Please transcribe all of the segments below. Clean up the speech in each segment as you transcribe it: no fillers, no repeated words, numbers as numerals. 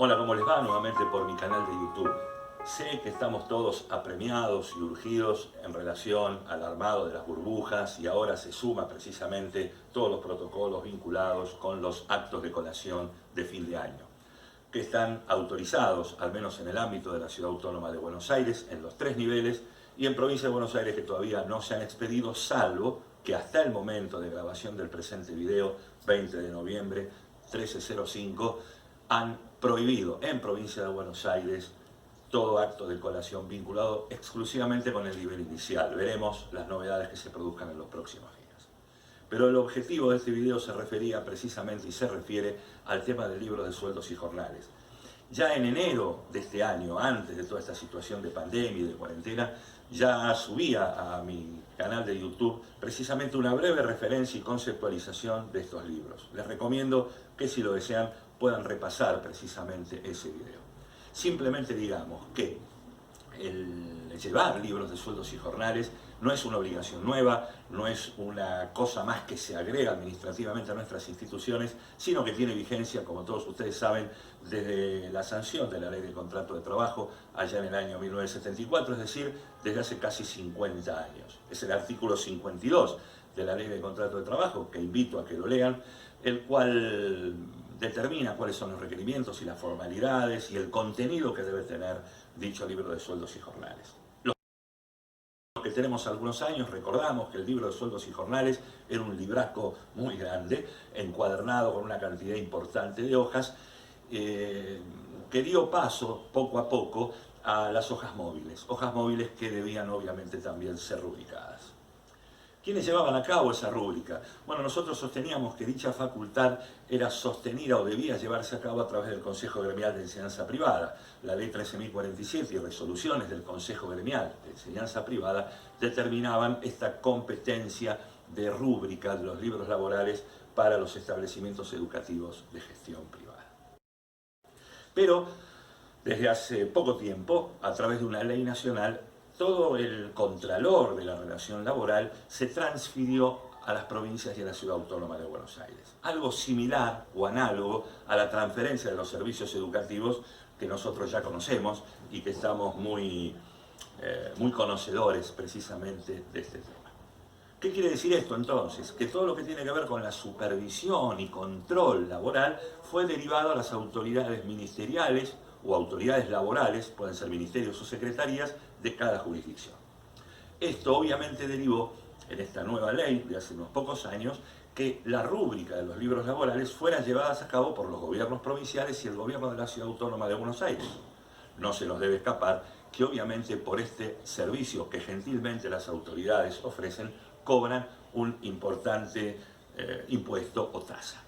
Hola, ¿cómo les va? Nuevamente por mi canal de YouTube. Sé que estamos todos apremiados y urgidos en relación al armado de las burbujas y ahora se suma precisamente todos los protocolos vinculados con los actos de colación de fin de año, que están autorizados, al menos en el ámbito de la Ciudad Autónoma de Buenos Aires, en los 3 niveles, y en Provincia de Buenos Aires que todavía no se han expedido, salvo que hasta el momento de grabación del presente video, 20 de noviembre, 13:05, han prohibido en Provincia de Buenos Aires todo acto de colación vinculado exclusivamente con el nivel inicial. Veremos las novedades que se produzcan en los próximos días. Pero el objetivo de este video se refería precisamente y se refiere al tema del libro de sueldos y jornales. Ya en enero de este año, antes de toda esta situación de pandemia y de cuarentena, ya subía a mi canal de YouTube precisamente una breve referencia y conceptualización de estos libros. Les recomiendo que si lo desean puedan repasar precisamente ese video. Simplemente digamos que el llevar libros de sueldos y jornales no es una obligación nueva, no es una cosa más que se agrega administrativamente a nuestras instituciones, sino que tiene vigencia, como todos ustedes saben, desde la sanción de la Ley de Contrato de Trabajo allá en el año 1974, es decir, desde hace casi 50 años. Es el artículo 52 de la Ley de Contrato de Trabajo, que invito a que lo lean, el cual determina cuáles son los requerimientos y las formalidades y el contenido que debe tener dicho libro de sueldos y jornales. Los que tenemos algunos años recordamos que el libro de sueldos y jornales era un libraco muy grande, encuadernado con una cantidad importante de hojas, que dio paso poco a poco a las hojas móviles que debían obviamente también ser rubricadas. ¿Quiénes llevaban a cabo esa rúbrica? Bueno, nosotros sosteníamos que dicha facultad era sostenida o debía llevarse a cabo a través del Consejo Gremial de Enseñanza Privada. La Ley 13.047 y resoluciones del Consejo Gremial de Enseñanza Privada determinaban esta competencia de rúbrica de los libros laborales para los establecimientos educativos de gestión privada. Pero desde hace poco tiempo, a través de una ley nacional, todo el contralor de la relación laboral se transfirió a las provincias y a la Ciudad Autónoma de Buenos Aires. Algo similar o análogo a la transferencia de los servicios educativos que nosotros ya conocemos y que estamos muy conocedores precisamente de este tema. ¿Qué quiere decir esto entonces? Que todo lo que tiene que ver con la supervisión y control laboral fue derivado a las autoridades ministeriales o autoridades laborales, pueden ser ministerios o secretarías, de cada jurisdicción. Esto obviamente derivó en esta nueva ley de hace unos pocos años que la rúbrica de los libros laborales fuera llevadas a cabo por los gobiernos provinciales y el gobierno de la Ciudad Autónoma de Buenos Aires. No se nos debe escapar que obviamente por este servicio que gentilmente las autoridades ofrecen, cobran un importante impuesto o tasa.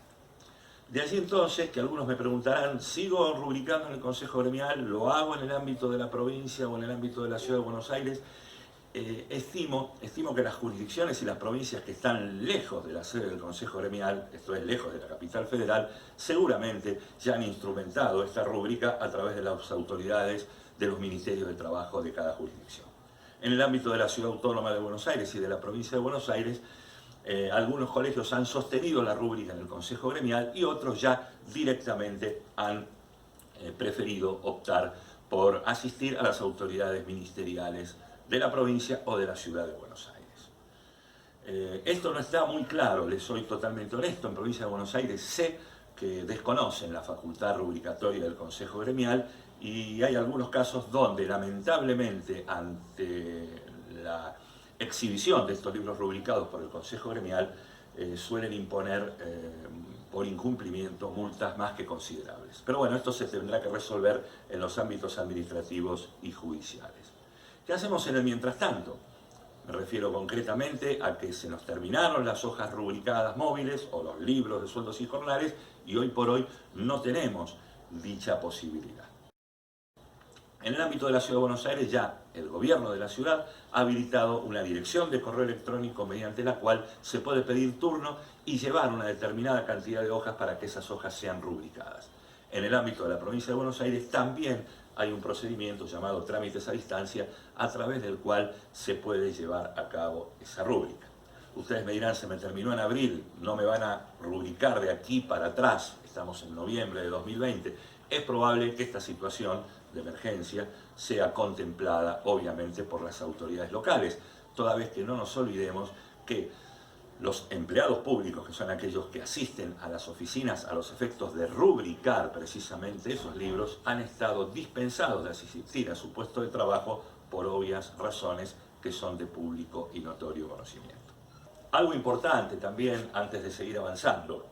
De allí entonces que algunos me preguntarán, ¿sigo rubricando en el Consejo Gremial? ¿Lo hago en el ámbito de la provincia o en el ámbito de la Ciudad de Buenos Aires? Estimo que las jurisdicciones y las provincias que están lejos de la sede del Consejo Gremial, esto es, lejos de la capital federal, seguramente ya han instrumentado esta rúbrica a través de las autoridades de los ministerios de trabajo de cada jurisdicción. En el ámbito de la Ciudad Autónoma de Buenos Aires y de la provincia de Buenos Aires, algunos colegios han sostenido la rúbrica en el Consejo Gremial y otros ya directamente han preferido optar por asistir a las autoridades ministeriales de la provincia o de la Ciudad de Buenos Aires. Esto no está muy claro, les soy totalmente honesto. En Provincia de Buenos Aires sé que desconocen la facultad rubricatoria del Consejo Gremial y hay algunos casos donde lamentablemente ante la exhibición de estos libros rubricados por el Consejo Gremial suelen imponer por incumplimiento multas más que considerables. Pero bueno, esto se tendrá que resolver en los ámbitos administrativos y judiciales. ¿Qué hacemos en el mientras tanto? Me refiero concretamente a que se nos terminaron las hojas rubricadas móviles o los libros de sueldos y jornales y hoy por hoy no tenemos dicha posibilidad. En el ámbito de la Ciudad de Buenos Aires ya el gobierno de la ciudad ha habilitado una dirección de correo electrónico mediante la cual se puede pedir turno y llevar una determinada cantidad de hojas para que esas hojas sean rubricadas. En el ámbito de la provincia de Buenos Aires también hay un procedimiento llamado trámites a distancia a través del cual se puede llevar a cabo esa rúbrica. Ustedes me dirán, se me terminó en abril, no me van a rubricar de aquí para atrás, estamos en noviembre de 2020. Es probable que esta situación de emergencia sea contemplada, obviamente, por las autoridades locales, toda vez que no nos olvidemos que los empleados públicos, que son aquellos que asisten a las oficinas a los efectos de rubricar precisamente esos libros, han estado dispensados de asistir a su puesto de trabajo por obvias razones que son de público y notorio conocimiento. Algo importante también, antes de seguir avanzando,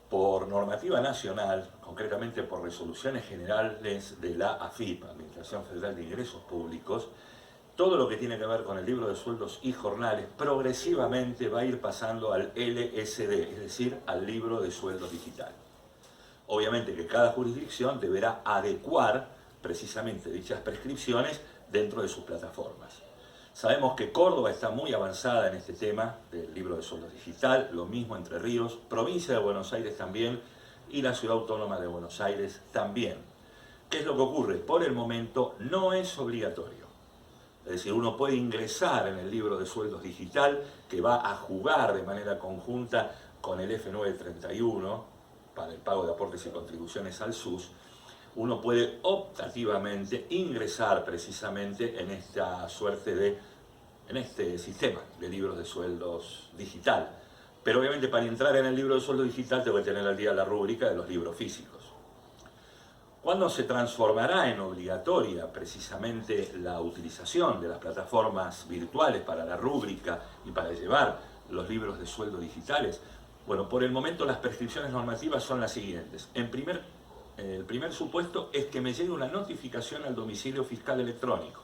por normativa nacional, concretamente por resoluciones generales de la AFIP, Administración Federal de Ingresos Públicos, todo lo que tiene que ver con el libro de sueldos y jornales progresivamente va a ir pasando al LSD, es decir, al libro de sueldos digital. Obviamente que cada jurisdicción deberá adecuar precisamente dichas prescripciones dentro de sus plataformas. Sabemos que Córdoba está muy avanzada en este tema del libro de sueldos digital, lo mismo Entre Ríos, provincia de Buenos Aires también y la Ciudad Autónoma de Buenos Aires también. ¿Qué es lo que ocurre? Por el momento no es obligatorio. Es decir, uno puede ingresar en el libro de sueldos digital que va a jugar de manera conjunta con el F931 para el pago de aportes y contribuciones al SUS. Uno puede optativamente ingresar precisamente en esta suerte en este sistema de libros de sueldos digital. Pero obviamente para entrar en el libro de sueldos digital tengo que tener al día la rúbrica de los libros físicos. ¿Cuándo se transformará en obligatoria precisamente la utilización de las plataformas virtuales para la rúbrica y para llevar los libros de sueldo digitales? Bueno, por el momento las prescripciones normativas son las siguientes. El primer supuesto es que me llegue una notificación al domicilio fiscal electrónico.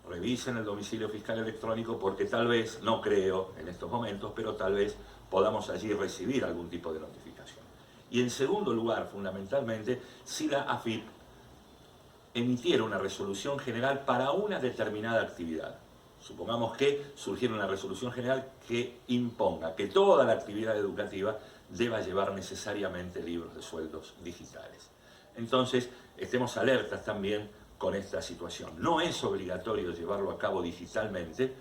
Revisen el domicilio fiscal electrónico porque tal vez, no creo en estos momentos, pero tal vez podamos allí recibir algún tipo de notificación. Y en segundo lugar, fundamentalmente, si la AFIP emitiera una resolución general para una determinada actividad. Supongamos que surgiera una resolución general que imponga que toda la actividad educativa deba llevar necesariamente libros de sueldos digitales. Entonces, estemos alertas también con esta situación. No es obligatorio llevarlo a cabo digitalmente,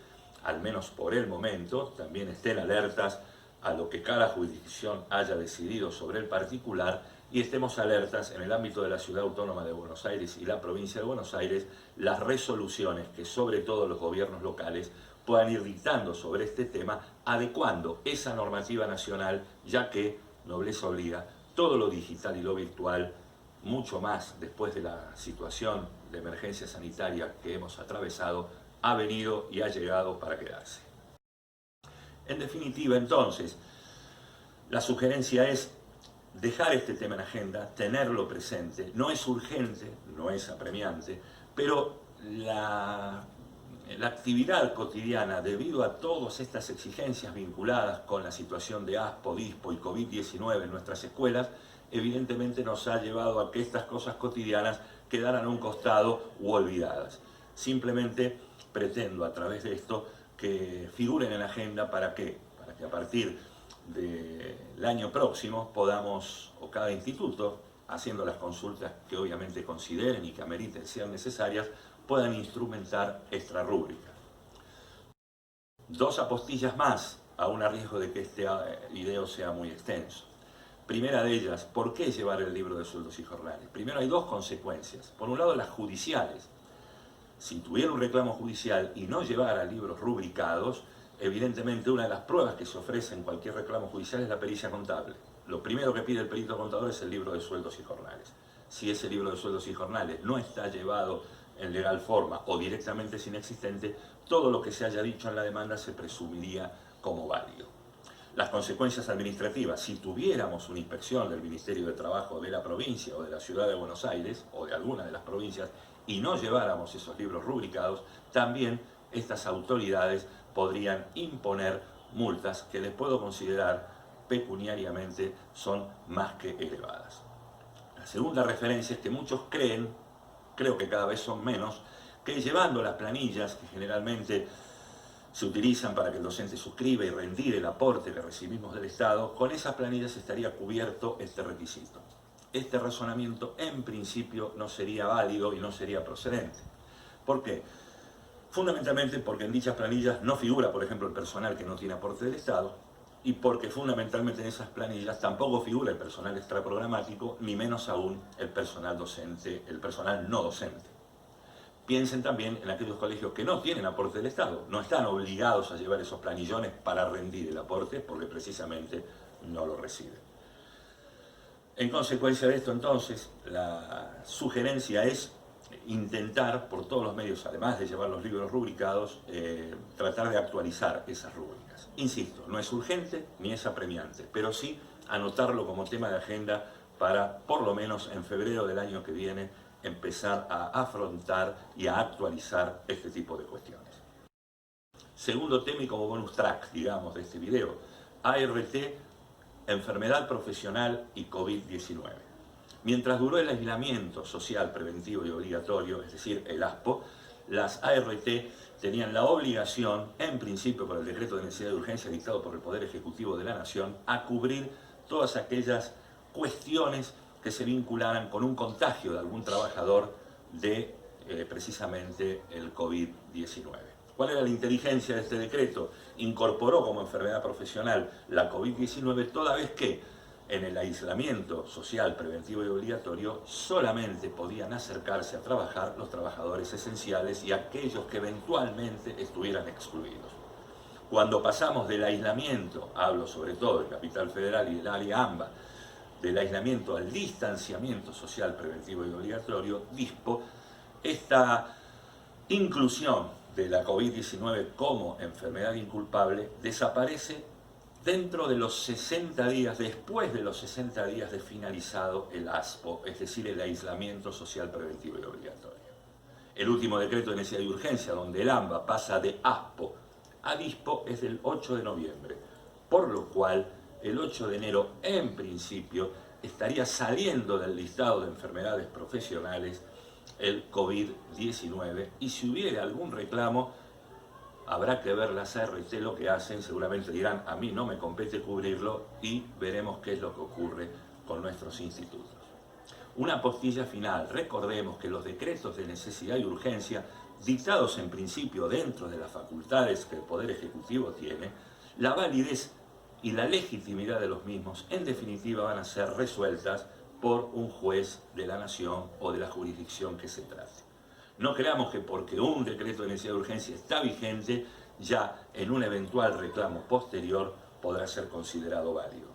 al menos por el momento. También estén alertas a lo que cada jurisdicción haya decidido sobre el particular y estemos alertas en el ámbito de la Ciudad Autónoma de Buenos Aires y la provincia de Buenos Aires, las resoluciones que sobre todo los gobiernos locales puedan ir dictando sobre este tema, adecuando esa normativa nacional, ya que, nobleza obliga, todo lo digital y lo virtual, mucho más después de la situación de emergencia sanitaria que hemos atravesado, ha venido y ha llegado para quedarse. En definitiva, entonces, la sugerencia es dejar este tema en agenda, tenerlo presente. No es urgente, no es apremiante, pero la actividad cotidiana, debido a todas estas exigencias vinculadas con la situación de ASPO, DISPO y COVID-19 en nuestras escuelas, evidentemente nos ha llevado a que estas cosas cotidianas quedaran a un costado u olvidadas. Simplemente pretendo a través de esto que figuren en la agenda para que a partir del año próximo podamos, o cada instituto, haciendo las consultas que obviamente consideren y que ameriten sean necesarias, puedan instrumentar esta rúbrica. Dos apostillas más, aún a riesgo de que este video sea muy extenso. Primera de ellas, ¿por qué llevar el libro de sueldos y jornales? Primero hay dos consecuencias. Por un lado, las judiciales. Si tuviera un reclamo judicial y no llevara libros rubricados, evidentemente una de las pruebas que se ofrece en cualquier reclamo judicial es la pericia contable. Lo primero que pide el perito contador es el libro de sueldos y jornales. Si ese libro de sueldos y jornales no está llevado en legal forma o directamente es inexistente, todo lo que se haya dicho en la demanda se presumiría como válido. Las consecuencias administrativas, si tuviéramos una inspección del Ministerio de Trabajo de la provincia o de la Ciudad de Buenos Aires o de alguna de las provincias y no lleváramos esos libros rubricados, también estas autoridades podrían imponer multas que les puedo considerar pecuniariamente son más que elevadas. La segunda referencia es que muchos creen, creo que cada vez son menos, que llevando las planillas que generalmente se utilizan para que el docente suscriba y rendir el aporte que recibimos del Estado, con esas planillas estaría cubierto este requisito. Este razonamiento en principio no sería válido y no sería procedente. ¿Por qué? Fundamentalmente porque en dichas planillas no figura, por ejemplo, el personal que no tiene aporte del Estado, y porque fundamentalmente en esas planillas tampoco figura el personal extraprogramático, ni menos aún el personal docente, el personal no docente. Piensen también en aquellos colegios que no tienen aporte del Estado, no están obligados a llevar esos planillones para rendir el aporte porque precisamente no lo reciben. En consecuencia de esto, entonces, la sugerencia es intentar, por todos los medios, además de llevar los libros rubricados, tratar de actualizar esas rúbricas. Insisto, no es urgente ni es apremiante, pero sí anotarlo como tema de agenda para, por lo menos en febrero del año que viene, empezar a afrontar y a actualizar este tipo de cuestiones. Segundo tema y como bonus track, digamos, de este video, ART, enfermedad profesional y COVID-19. Mientras duró el aislamiento social preventivo y obligatorio, es decir, el ASPO, las ART tenían la obligación, en principio por el decreto de necesidad de urgencia dictado por el Poder Ejecutivo de la Nación, a cubrir todas aquellas cuestiones que se vincularan con un contagio de algún trabajador de precisamente el COVID-19. ¿Cuál era la inteligencia de este decreto? Incorporó como enfermedad profesional la COVID-19 toda vez que en el aislamiento social preventivo y obligatorio solamente podían acercarse a trabajar los trabajadores esenciales y aquellos que eventualmente estuvieran excluidos. Cuando pasamos del aislamiento, hablo sobre todo de Capital Federal y del área AMBA, del aislamiento al distanciamiento social preventivo y obligatorio, DISPO, esta inclusión de la COVID-19 como enfermedad inculpable desaparece dentro de los 60 días, después de los 60 días de finalizado el ASPO, es decir, el aislamiento social preventivo y obligatorio. El último decreto de necesidad y urgencia, donde el AMBA pasa de ASPO a DISPO, es del 8 de noviembre, por lo cual el 8 de enero, en principio, estaría saliendo del listado de enfermedades profesionales el COVID-19, y si hubiera algún reclamo, habrá que ver las ART lo que hacen, seguramente dirán, a mí no me compete cubrirlo, y veremos qué es lo que ocurre con nuestros institutos. Una postilla final, recordemos que los decretos de necesidad y urgencia, dictados en principio dentro de las facultades que el Poder Ejecutivo tiene, la validez y la legitimidad de los mismos, en definitiva, van a ser resueltas por un juez de la nación o de la jurisdicción que se trate. No creamos que porque un decreto de necesidad de urgencia está vigente, ya en un eventual reclamo posterior podrá ser considerado válido.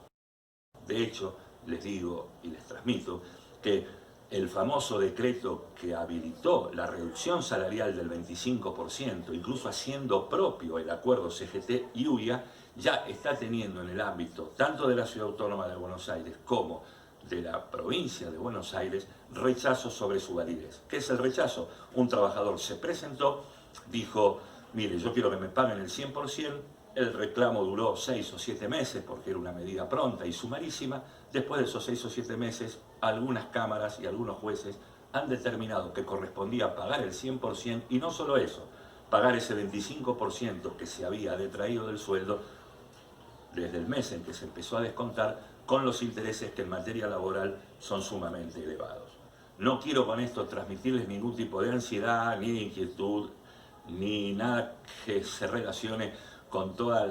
De hecho, les digo y les transmito que el famoso decreto que habilitó la reducción salarial del 25%, incluso haciendo propio el acuerdo CGT y UIA, ya está teniendo en el ámbito tanto de la Ciudad Autónoma de Buenos Aires como de la provincia de Buenos Aires rechazo sobre su validez. ¿Qué es el rechazo? Un trabajador se presentó, dijo, mire, yo quiero que me paguen el 100%, el reclamo duró 6 o 7 meses porque era una medida pronta y sumarísima. Después de esos 6 o 7 meses, algunas cámaras y algunos jueces han determinado que correspondía pagar el 100% y no solo eso, pagar ese 25% que se había detraído del sueldo desde el mes en que se empezó a descontar, con los intereses que en materia laboral son sumamente elevados. No quiero con esto transmitirles ningún tipo de ansiedad, ni de inquietud, ni nada que se relacione con todas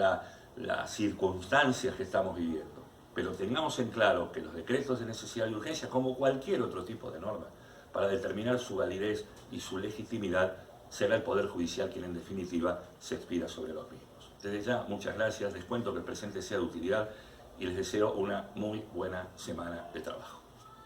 las circunstancias que estamos viviendo. Pero tengamos en claro que los decretos de necesidad y urgencia, como cualquier otro tipo de norma, para determinar su validez y su legitimidad, será el Poder Judicial quien en definitiva se expida sobre los mismos. Desde ya, muchas gracias, les cuento que el presente sea de utilidad y les deseo una muy buena semana de trabajo.